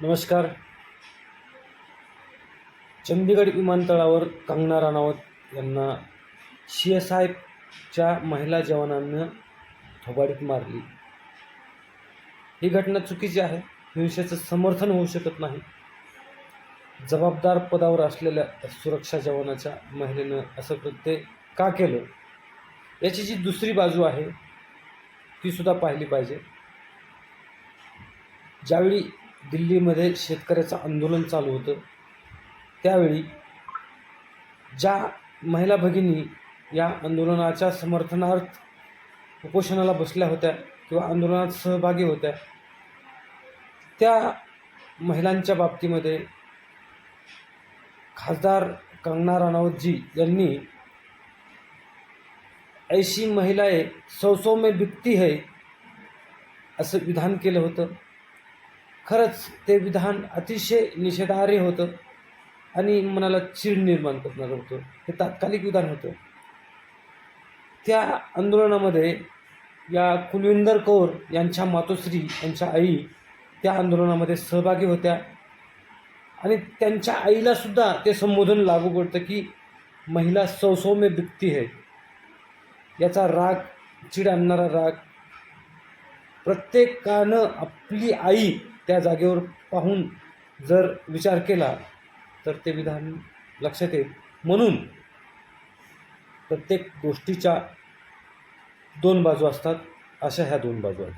नमस्कार. चंदीगड विमानतळावर कंगना राणावत यांना CSIच्या महिला जवानांनं थोबाडीत मारली. ही घटना चुकीची आहे. हिंसेचं समर्थन होऊ शकत नाही. जबाबदार पदावर असलेल्या सुरक्षा जवानाच्या महिलेनं असं कृत्य का केलं, याची जी दुसरी बाजू आहे ती सुद्धा पाहिली पाहिजे. ज्यावेळी दिल्लीमध्ये शेतकऱ्याचं आंदोलन चालू होतं, त्यावेळी ज्या महिला भगिनी या आंदोलनाच्या समर्थनार्थ उपोषणाला बसल्या होत्या किंवा आंदोलनात सहभागी होत्या, त्या महिलांच्या बाबतीमध्ये खासदार कंगना राणावतजी यांनी ऐशी महिलाएं 100 में बिकती है असं विधान केलं होतं. खरंच ते विधान अतिशय निषेधार्ह होतं आणि मनाला चीड निर्माण करणारं होतं. हे तात्कालिक विधान होतं. त्या आंदोलनामध्ये या कुलविंदर कौर यांच्या मातोश्री, यांच्या आई त्या आंदोलनामध्ये सहभागी होत्या आणि त्यांच्या आईलासुद्धा ते संबोधन लागू पडतं की महिला 100 में बिकती है. याचा राग, चीड आणणारा राग, प्रत्येकानं आपली आई त्या जागेवर पाहून जर विचार केला तर ते विधान लक्षात येईल. म्हणून प्रत्येक गोष्टीच्या दोन बाजू असतात, अशा ह्या दोन बाजू आहेत.